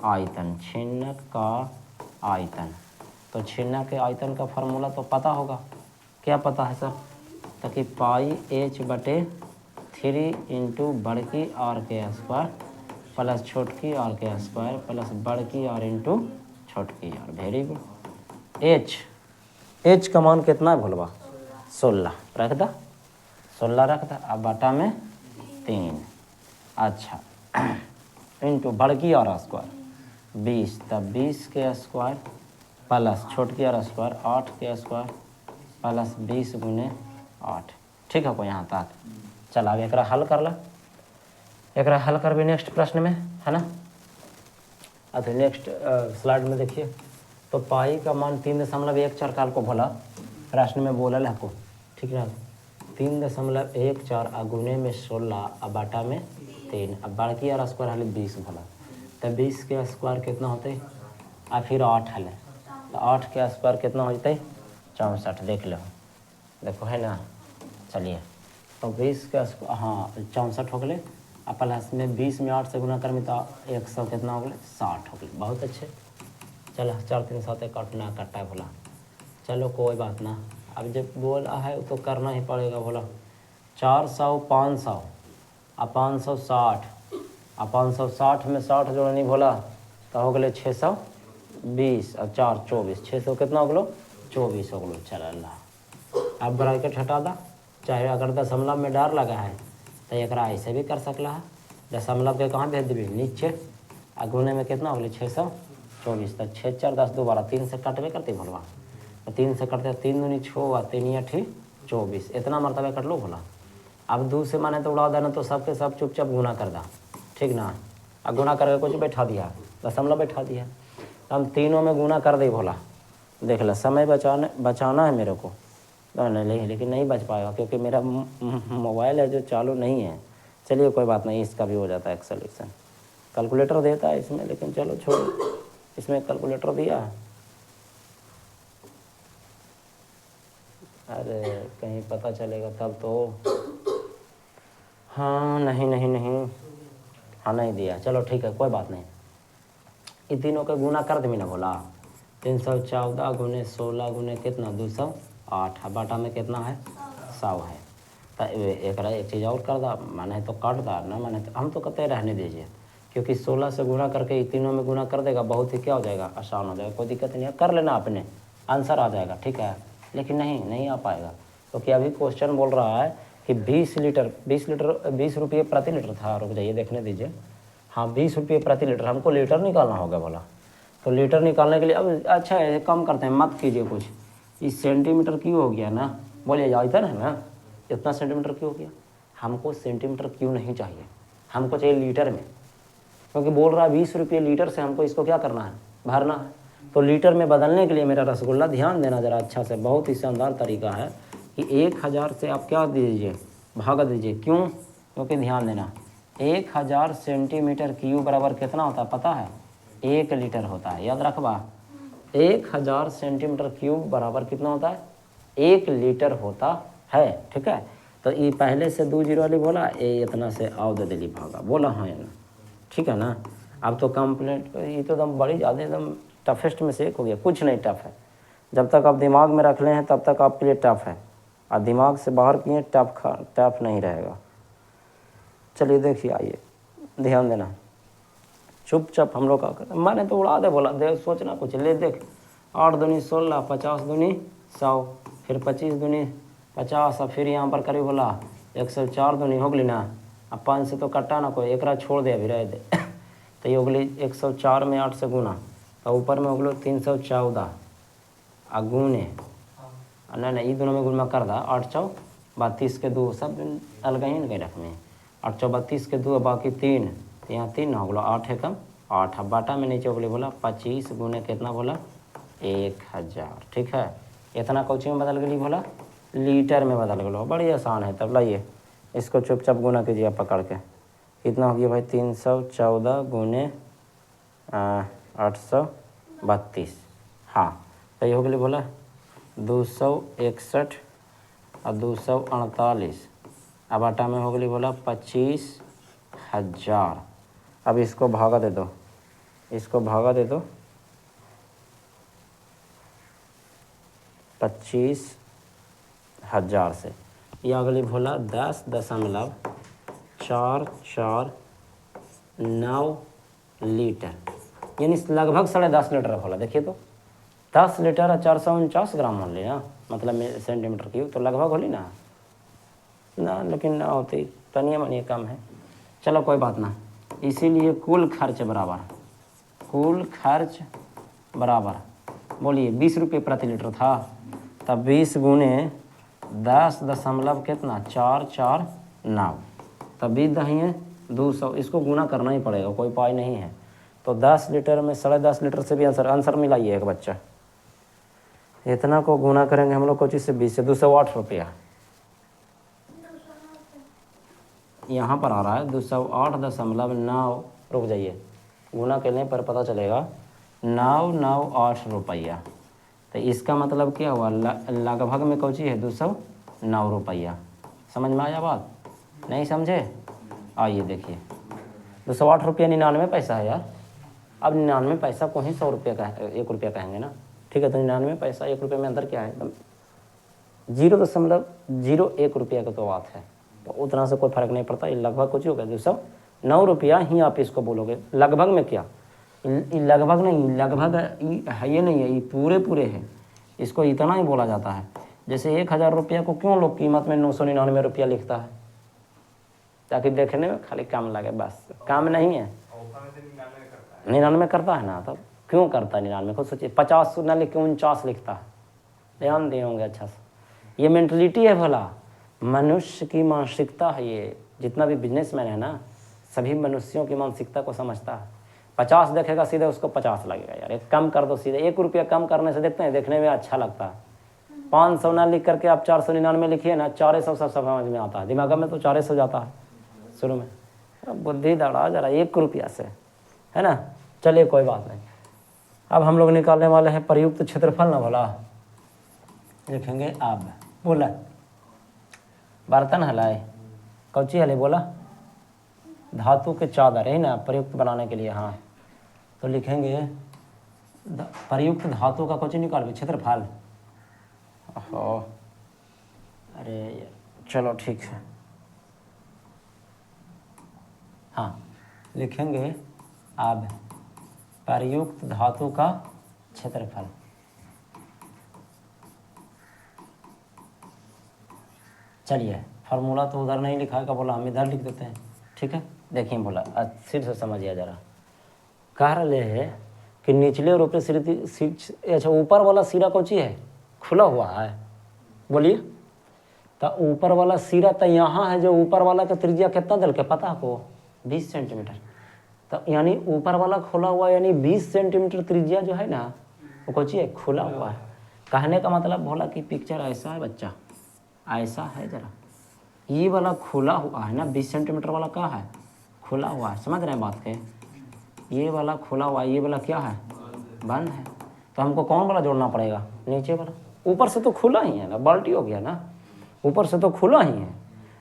आयतन, छिन्नक का आयतन। तो छिन्नक के आयतन का फार्मूला तो पता होगा, क्या पता है सर, ताकि पाई एच बटे 3 इंटू बड़की आर के स्क्वायर प्लस छोटकी आर के स्क्वायर प्लस बड़की आर इंटू छोटकी आर। Very good. एच का मान कितना है भोलवा 16 रख दा, 16 रख दा। अब बटा में 3, अच्छा इंटू बड़की आर स्क्वायर 20, तब 20 के स्क्वायर प्लस छोटकी आर स्क्वायर 8 के स्क्वायर प्लस 20 गुने 8। ठीक है को यहाँ तक। चल अब एक हल कर ला, एक हल कर भी नेक्स्ट प्रश्न में है ना। अच्छा नेक्स्ट स्लाइड में देखिए, तो पाई का मान 3.14 काल को भोला प्रश्न में बोलल है को, ठीक है। 3.14 अगुने में 16 अब बाटा में 3, अब बाकी यार स्क्वायर हाल 20 भला, तो 20 के स्क्वायर कितना होते आ फिर 8 हल, तो 8 के स्क्वायर कितना हो जते 64, देख लो, देखो है ना। चलिए तो 20 के हाँ 64 हो गए, और प्लस में 20 में 8 से गुना कर में तो 100 कितना हो गए 60 हो गए, बहुत अच्छे। चलो 4 3 7 1 8 ना कट्टा बोला, चलो कोई बात ना, अब जब बोला है तो करना ही पड़ेगा। बोला 400 500 और 560, और 560 में 60 जोड़ नहीं बोला तो हो गए 620 और 4 24, 600 कितना हो गलो 24 हो गलो। चल अल्लाह, अब ब्रैकेट हटा दा, चाहे अगर दशमलव में डर लगा है तो एक ऐसे भी कर सकला है, दशमलव के कहाँ भेज देवी नीचे, और गुने में कितना हो गया 624, तो 6 4 10 दोबारा 3 से कटवे करती भलवा, तो 3 से कटते 3 दूनी 6 और 3 8 24, इतना मरतबा कट लो भोला। अब 2 से माने तो उड़ा देना, तो सबके सब चुपचाप गुना कर दा, ठीक ना। अब गुना करके कुछ बैठा दिया, दशमलव बैठा दिया, तो हम तीनों में गुना कर दे भोला। देख ला समय बचाना है मेरे को, नहीं लेकिन नहीं बच पाएगा क्योंकि मेरा मोबाइल है जो चालू नहीं है। चलिए कोई बात नहीं, इसका भी हो जाता है एक्सेलेशन, कैलकुलेटर देता है इसमें, लेकिन चलो छोड़ो, इसमें कैलकुलेटर दिया है। अरे कहीं पता चलेगा तब तो, हाँ नहीं नहीं नहीं, हाँ नहीं दिया, चलो ठीक है कोई बात नहीं। इन तीनों का गुना कर दे ना बोला, 314 गुने 16 गुने कितना 208, बाटा में कितना है 100 है। तो एक चीज़ और कर दा, माने तो काट दा ना, माने तो हम तो कहते रहने दीजिए, क्योंकि 16 से गुना करके इन तीनों में गुना कर देगा, बहुत ही क्या हो जाएगा आसान हो जाएगा, कोई दिक्कत नहीं है, कर लेना अपने आंसर आ जाएगा, ठीक है। लेकिन नहीं आ पाएगा, क्योंकि अभी क्वेश्चन बोल रहा है कि 20 रुपये प्रति लीटर था, रुक जाइए देखने दीजिए, हाँ 20 रुपये प्रति लीटर, हमको लीटर निकालना होगा बोला। तो लीटर निकालने के लिए अब अच्छा है कम करते हैं, मत कीजिए कुछ, इस सेंटीमीटर क्यों हो गया ना, बोलिए जाता है ना, इतना सेंटीमीटर क्यों हो गया, हमको सेंटीमीटर क्यों नहीं चाहिए, हमको चाहिए लीटर में, क्योंकि बोल रहा है 20 रुपये लीटर से हमको इसको क्या करना है भरना है। तो लीटर में बदलने के लिए मेरा रसगुल्ला ध्यान देना ज़रा अच्छा से, बहुत ही शानदार तरीका है कि 1000 से आप क्या दीजिए भागा दीजिए, क्यों, क्योंकि ध्यान देना 1000 सेंटीमीटर क्यूब बराबर कितना होता है पता है 1 लीटर होता है, याद रखबा 1000 सेंटीमीटर क्यूब बराबर कितना होता है 1 लीटर होता है, ठीक है। तो ये पहले से 2 जीरो वाली बोला, ये इतना से आओ दे दिली भागा, बोला हाँ ना, ठीक है ना। अब तो कंप्लीट, ये तो एकदम बड़ी ज़्यादा एकदम टफेस्ट में से एक हो गया, कुछ नहीं टफ है, जब तक आप दिमाग में रख ले हैं तब तक आपके लिए टफ है, और दिमाग से बाहर किए टफ नहीं रहेगा। चलिए देखिए, आइए ध्यान देना, चुपचाप हम लोग का करते, मैंने तो उड़ा दे बोला, देख सोचना कुछ, ले देख 8 दूनी 16, 50 दूनी 100, फिर 25 दूनी 50, और फिर यहाँ पर करीब बोला 104 दूनी हो गई ना, अब 5 से तो कटा ना कोई, एक छोड़ दे अभी रह दे तो ये हो गई 104 में 8 से गुना, तो ऊपर में हो गलो 314 आ गुने, नहीं ये दोनों में गुना कर दा, 8 चौ 32 के 2, सब अलग ही नहीं रख में, 8 चौ 32 के 2 बाकी 3, तो यहाँ 3 हो गलो, 8 है कम 8, अब बाटा में नीचे बोले बोला 25 गुने कितना बोला 1000, ठीक है। इतना कौची में बदल गई बोला लीटर में बदल गलो, बड़ी आसान है। तब लाइए इसको चुपचाप गुना कीजिए पकड़ के, कितना हो गया भाई 314 गुने 832, हाँ तो ये हो गया बोला 261 और 248, अब आटा में हो गई बोला 25,000। अब इसको भागा दे दो, इसको भागा दे दो 25,000 से, ये अगली बोला 10.449 लीटर, यानी लगभग 10.5 लीटर बोला। देखिए तो 10 लीटर और 449 ग्राम हो ली ना, मतलब सेंटीमीटर क्यूब, तो लगभग होली ना, लेकिन ना होती तनिए मनिए कम है, चलो कोई बात ना। इसीलिए कुल खर्च बराबर बोलिए 20 रुपये प्रति लीटर था, तब 20 गुने 10 दशमलव कितना 449, तब 20 दही है 200, इसको गुना करना ही पड़ेगा, कोई उपाय नहीं है। तो 10 लीटर में 10.5 लीटर से भी आंसर मिला ये एक बच्चा। इतना को गुना करेंगे हम लोग को चीज़ से 20 से 208 रुपया यहाँ पर आ रहा है 208.9। रुक जाइए, गुना करने पर पता चलेगा 998 रुपया। तो इसका मतलब क्या हुआ, लगभग में कौची है 209 रुपया। समझ में आया बात? नहीं समझे? आइए देखिए 208 रुपया 99 पैसा है यार। अब 99 पैसा को ही 100 रुपये का 1 रुपया कहेंगे ना, ठीक है। तो 99 पैसा 1 रुपये में अंदर क्या है, 0.01 रुपया का तो बात है। तो उतना से कोई फर्क नहीं पड़ता। ये लगभग कुछ होगा 209 रुपया ही आप इसको बोलोगे। लगभग में क्या, लगभग नहीं, लगभग है ये नहीं है, ये पूरे है। इसको इतना ही बोला जाता है। जैसे 1000 रुपया को क्यों लोग कीमत में 999 रुपया लिखता है, ताकि देखने में खाली काम लगे, बस काम नहीं है। 99 करता है ना, तब क्यों करता है 99 को? सोचिए 50 ना लिख के 49 लिखता है। ध्यान दिए होंगे अच्छा से। ये मेंटलिटी है भला, मनुष्य की मानसिकता है ये। जितना भी बिजनेसमैन है ना, सभी मनुष्यों की मानसिकता को समझता है। 50 देखेगा सीधे उसको 50 लगेगा यार, एक कम कर दो सीधे। 1 रुपया कम करने से देखते हैं, देखने में अच्छा लगता है। 500 ना लिख करके आप 499 लिखिए ना, 400 सब समझ में आता है। दिमाग में तो 400 जाता है शुरू में। बुद्धि दौड़ा जरा 1 रुपया से, है ना। चलिए कोई बात नहीं। अब हम लोग निकालने वाले हैं प्रयुक्त क्षेत्रफल ना भला। लिखेंगे अब बोला बर्तन हलाए, कौची हले बोला, धातु के चादर है ना प्रयुक्त बनाने के लिए। हाँ तो लिखेंगे प्रयुक्त धातु का कौची निकाल क्षेत्रफल। अरे चलो ठीक है। हाँ लिखेंगे अब प्रयुक्त धातु का क्षेत्रफल। चलिए फार्मूला तो उधर नहीं लिखा का बोला, हम इधर लिख देते हैं, ठीक है। देखिए बोला सिर से समझिए जरा। कह रहे है कि निचले और ऊपरी सिरे, अच्छा ऊपर वाला सिरा कौची है, खुला हुआ है। बोलिए तो ऊपर वाला सिरा तो यहाँ है, जो ऊपर वाला का त्रिज्या कितना दल के पता आपको, 20 सेंटीमीटर। तो यानी ऊपर वाला खुला हुआ, यानी 20 सेंटीमीटर त्रिज्या जो है ना वो कौची है, खुला हुआ है। कहने का मतलब बोला कि पिक्चर ऐसा है बच्चा, ऐसा है जरा, ये वाला खुला हुआ है ना, 20 सेंटीमीटर वाला क्या है, खुला हुआ है। समझ रहे हैं बात के, ये वाला खुला हुआ है, ये वाला क्या है, बंद है। तो हमको कौन वाला जोड़ना पड़ेगा, नीचे वाला। ऊपर से तो खुला ही है ना, बाल्टी हो गया ना, ऊपर से तो खुला ही है,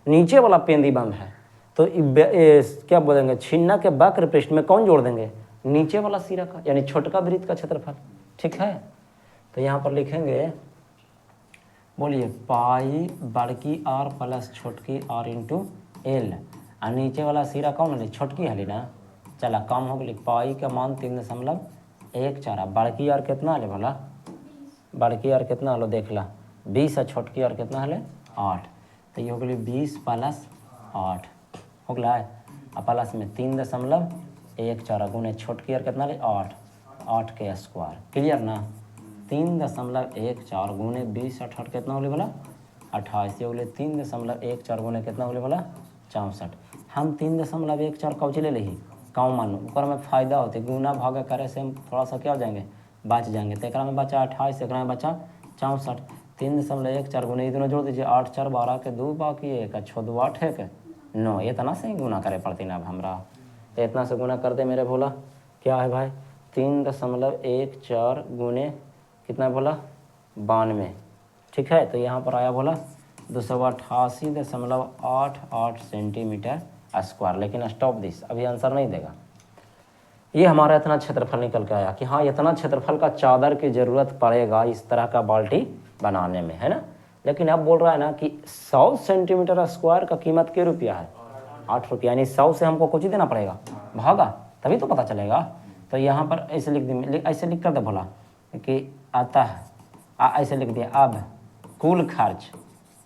नीचे वाला पेंदी बंद है। तो क्या बोलेंगे, छिन्ना के वक्र पृष्ठ में कौन जोड़ देंगे, नीचे वाला सिरा का, यानी छोटका वृत्त का क्षेत्रफल, ठीक है। तो यहाँ पर लिखेंगे, बोलिए पाई बड़की आर प्लस छोटकी आर इंटू एल। और नीचे वाला सिरा कौन है, छोटकी है ना। चला कम हो गई, पाई का मान 3.14। बड़की आर कितना है भला, बड़की आर कितना हलो देख ला, 20 है। छोटकी आर कितना है 8। तो ये हो गई 20 + 8 हो गया है। और प्लस में 3.14 गुने छोटकी आर कितना 8, 8 के स्क्वायर। क्लियर ना, 3.14 गुने 20 8 कितना होले बोला 28। ये बोले 3.14 गुने कितना होले बोला 64। हम 3.14 कौची ले ली, कम मानो ऊपर में फायदा होते, गुना भाग करे से हम थोड़ा सा क्या हो जाएंगे, बच जाएंगे। तो एक में बचा 28, एक में बचा 64। 3.14 गुने ये दोनों जोड़ दीजिए, 8 4 12 के 2 बाकी 1 6 2 8 है 9। इतना से ही गुना करे पड़ती ना अब हमरा, तो इतना से गुना कर दे मेरे भोला। क्या है भाई, 3.14 गुने कितना बोला 92, ठीक है। तो यहाँ पर आया बोला 288.88 सेंटीमीटर स्क्वायर। लेकिन स्टॉप दिस, अभी आंसर नहीं देगा। ये हमारा इतना क्षेत्रफल निकल के आया कि हाँ इतना क्षेत्रफल का चादर की ज़रूरत पड़ेगा इस तरह का बाल्टी बनाने में, है ना। लेकिन अब बोल रहा है ना कि 100 सेंटीमीटर स्क्वायर का कीमत क्या रुपया है, 8 रुपया। यानी 100 से हमको कुछ ही देना पड़ेगा, भागा तभी तो पता चलेगा। तो यहाँ पर ऐसे लिख दी, ऐसे लिख कर दे बोला कि आता है, ऐसे लिख दिया। अब कुल खर्च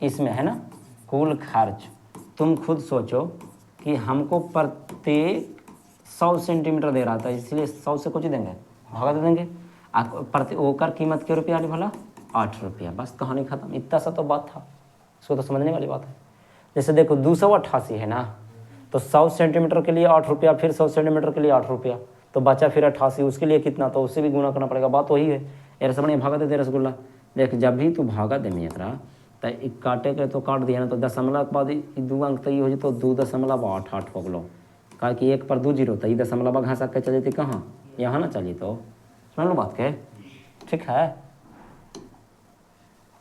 इसमें है ना, कुल खर्च तुम खुद सोचो कि हमको प्रत्येक 100 सेंटीमीटर दे रहा था, इसलिए 100 से कुछ देंगे, भागा दे देंगे। प्रति ओकर कीमत क्या रुपया वाली भला 8 रुपया। बस कहानी खत्म, इतना सा तो बात था, इसको तो समझने वाली बात है। जैसे देखो 288 है ना, तो 100 सेंटीमीटर के लिए 8 रुपया, फिर 100 सेंटीमीटर के लिए 8 रुपया। तो बचा फिर 88, उसके लिए कितना, तो उससे भी गुना करना पड़ेगा। बात वही है यार, समझ भागा दे रसगुल्ला। देख जब भी तू भागा दे मित्रा तो एक काटे के तो काट दिया ना, तो दशमलव के बाद 2 अंक तय हो तो 2.88 हो गलो। कहा कि 1 पर 2 जीरो, तो ये दशमलव घासा के चली थी कहाँ, यहाँ ना चली, तो समझ लो बात के, ठीक है।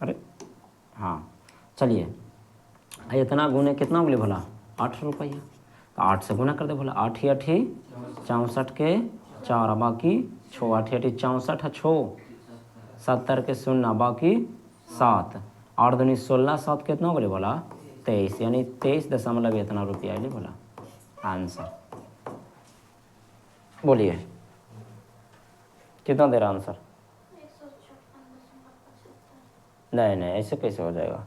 अरे हाँ चलिए, इतना गुने कितना बोले भला 8 रुपया, तो 8 से गुना कर दे भला। 8 ही 8 64 के 4, बाकी 6, 8 ही 8 64 है 6, 70 के 0 बाकी 7, 8 दूनी 16, 7 कितना बोले बोला 23, यानी 23 इतना रुपया ले बोला आंसर। बोलिए कितना दे रहा आंसर? नहीं नहीं, ऐसे कैसे हो जाएगा?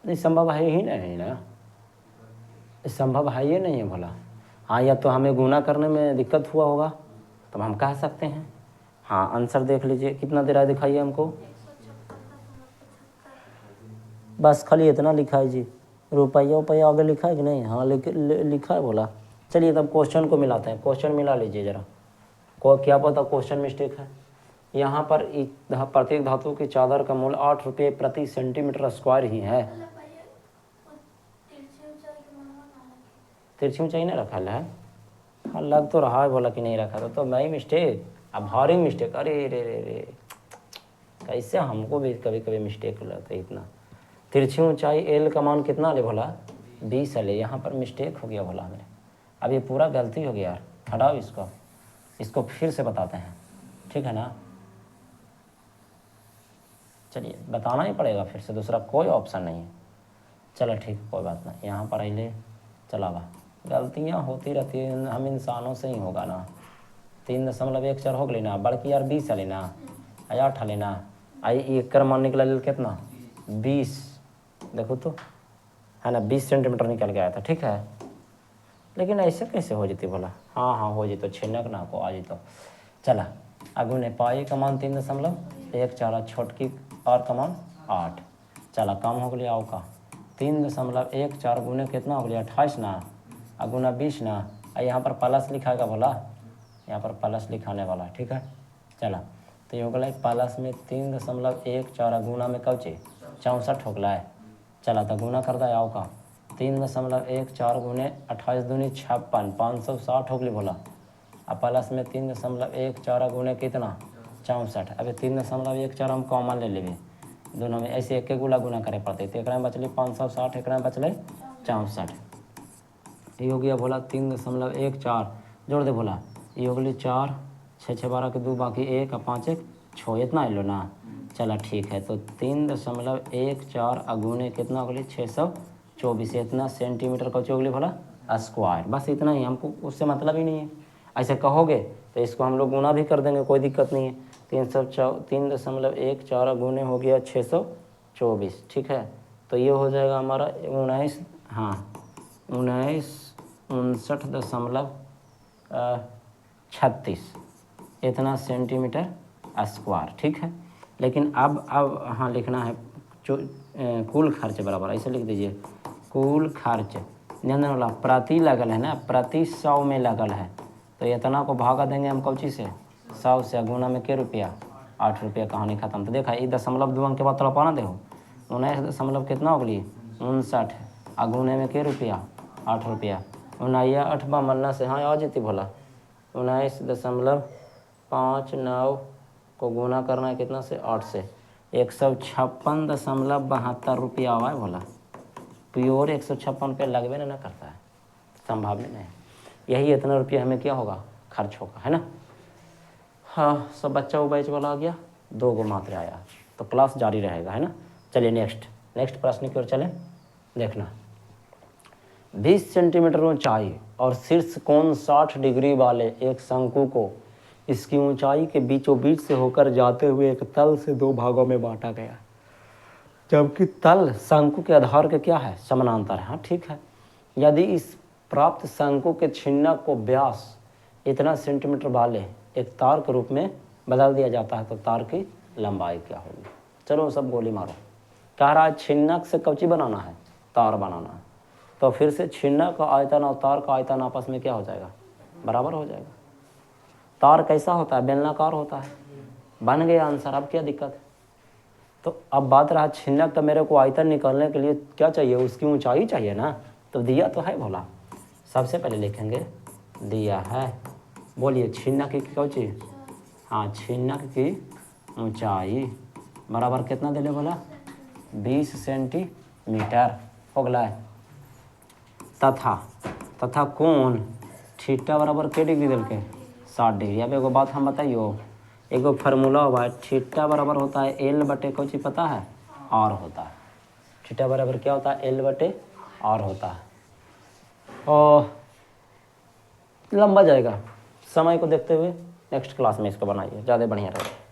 नहीं संभव है ही नहीं ना, संभव है ये नहीं है भला। हाँ, या तो हमें गुना करने में दिक्कत हुआ होगा तब हम कह सकते हैं। हाँ आंसर देख लीजिए कितना दे रहा है, दिखाइए हमको। बस खाली इतना लिखा है जी, रुपया उपाया आगे लिखा है कि नहीं? हाँ लिखा है बोला। चलिए तब क्वेश्चन को मिलाते हैं, क्वेश्चन मिला लीजिए ज़रा, को क्या पता क्वेश्चन मिस्टेक है। यहाँ पर प्रत्येक धातु की चादर का मूल्य 8 रुपये प्रति सेंटीमीटर स्क्वायर ही है। तिरछी ऊंचाई नहीं रखा है? हाँ लग तो रहा है बोला कि नहीं रखा था, तो मैं ही मिस्टेक, अब भारी मिस्टेक। अरे रे रे रे, कैसे हमको भी कभी कभी मिस्टेक लगता है इतना। तिरछी ऊंचाई एल का मान कितना ले भोला 20 ले, यहाँ पर मिस्टेक हो गया भोला मेरे। अब ये पूरा गलती हो गया यार, हटाओ इसको फिर से बताते हैं, ठीक है ना। चलिए बताना ही पड़ेगा फिर से, दूसरा कोई ऑप्शन नहीं है। चलो ठीक कोई बात नहीं, यहाँ पर आइए चलावा, गलतियाँ होती रहती है, हम इंसानों से ही होगा ना। 3.14 हो गई ना, बल्कि यार 20 लेना, 8 लेना, आई एक कर मान निकला कितना 20, देखो तो है ना 20 सेंटीमीटर निकल गया था, ठीक है। लेकिन ऐसे कैसे हो जाती बोला? हाँ हो जी, तो छिनक ना को आ जी। तो चला अगू ने पाई का मान 3.14, छोटकी और का मान 8, चला कम हो गया। आओ का 3.14 गुने कितना हो गया 28 ना, अगुना 20 ना, यहाँ पर प्लस लिखाएगा बोला, यहाँ पर प्लस लिखाने वाला, ठीक है। चला तो ये हो गया प्लस में 3.14 गुना में कब चे 64 हो गया। चला तो गुना कर दे। आओ का 3.14 गुने 28 दूनी 56, 560 हो गई बोला। अब प्लस में 3.14 गुने कितना 64, अभी 3.14 हम कॉमन ले लेंगे दोनों में, ऐसे एक गुला गुना करे पड़ते, तो एक में बचल 560, एक में बचल 64, ये हो गया बोला 3.14 जोड़ दे बोला, ये हो गई 4, 6 6 12 के 2 बाकी 1 और 5 1 6, इतना लो ना। चला ठीक है, तो 3.14 अगुने कितना हो गई 624, इतना सेंटीमीटर का चौगली भला स्क्वायर, बस इतना ही, हमको उससे मतलब ही नहीं है। ऐसे कहोगे तो इसको हम लोग गुना भी कर देंगे, कोई दिक्कत नहीं है। 3.14 गुने हो गया 624, ठीक है। तो ये हो जाएगा हमारा 19, हाँ 59.36 इतना सेंटीमीटर स्क्वायर, ठीक है। लेकिन अब हाँ लिखना है जो कुल खर्च बराबर, ऐसे लिख दीजिए कुल खर्च, ध्यान वाला प्रति लगल है ना, प्रति 100 में लगल है, तो इतना को भागा देंगे हम कौची से 100 से, गुना में के रुपया 8 रुपया, कहानी खत्म। तो देखा ये 0.2 अंक के बाद तड़पा ना देखो 19 कितना हो गई 59, गुने में के रुपया 8 रुपया, 8 मरना से हाँ आ जाती भोला 19.59 को गुना करना है कितना से 8 से, 156.72 रुपया आवा है भोला। प्योर 156 रुपया लगभग ना करता है, संभावना नहीं है। यही इतना रुपया हमें क्या होगा खर्च होगा, है ना। हाँ सब बच्चा वो बैच वाला आ गया, 2 गो मात्र आया, तो क्लास जारी रहेगा, है ना। चलिए नेक्स्ट प्रश्न की ओर चलें। देखना 20 सेंटीमीटर ऊंचाई और शीर्ष कोण 60 डिग्री वाले एक शंकु को इसकी ऊंचाई के बीचों बीच से होकर जाते हुए एक तल से 2 भागों में बांटा गया, जबकि तल शंकु के आधार के क्या है समानांतर है, हाँ ठीक है। यदि इस प्राप्त शंकु के छिन्नक को व्यास इतना सेंटीमीटर वाले एक तार के रूप में बदल दिया जाता है, तो तार की लंबाई क्या होगी? चलो सब गोली मारो। कह रहा है छिन्नक से कौची बनाना है, तार बनाना है। तो फिर से छिन्नक का आयतन और तार का आयतन आपस में क्या हो जाएगा, बराबर हो जाएगा। तार कैसा होता है, बेलनाकार होता है। बन गया आंसर, अब क्या दिक्कत है। तो अब बात रहा छिन्नक, तो मेरे को आयतन निकालने के लिए क्या चाहिए, उसकी ऊंचाई चाहिए ना। तो दिया तो है भोला, सबसे पहले लिखेंगे दिया है। बोलिए छिन्नक की क्या चीज़, हाँ छिन्नक की ऊंचाई बराबर कितना दे ले बोला, 20 सेंटीमीटर हो गया। तथा कोण थीटा बराबर के डिग्री दिल के 60 डिग्री। अब एगो बात हम बताइयो, एगो फार्मूला हुआ है, थीटा बराबर होता है एल बटे कोई चीज़ पता है, आर होता है। थीटा बराबर क्या होता है, एल बटे आर होता है। और लंबा जाएगा, समय को देखते हुए नेक्स्ट क्लास में इसको बनाइए, ज़्यादा बढ़िया रहेगा।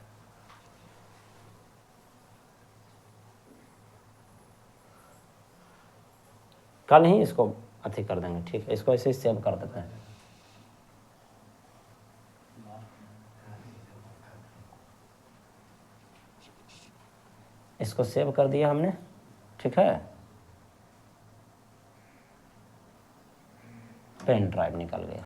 कल ही इसको अथी कर देंगे, ठीक है, इसको ऐसे ही सेव कर देते हैं। इसको सेव कर दिया हमने, ठीक है। पेन ड्राइव निकल गया।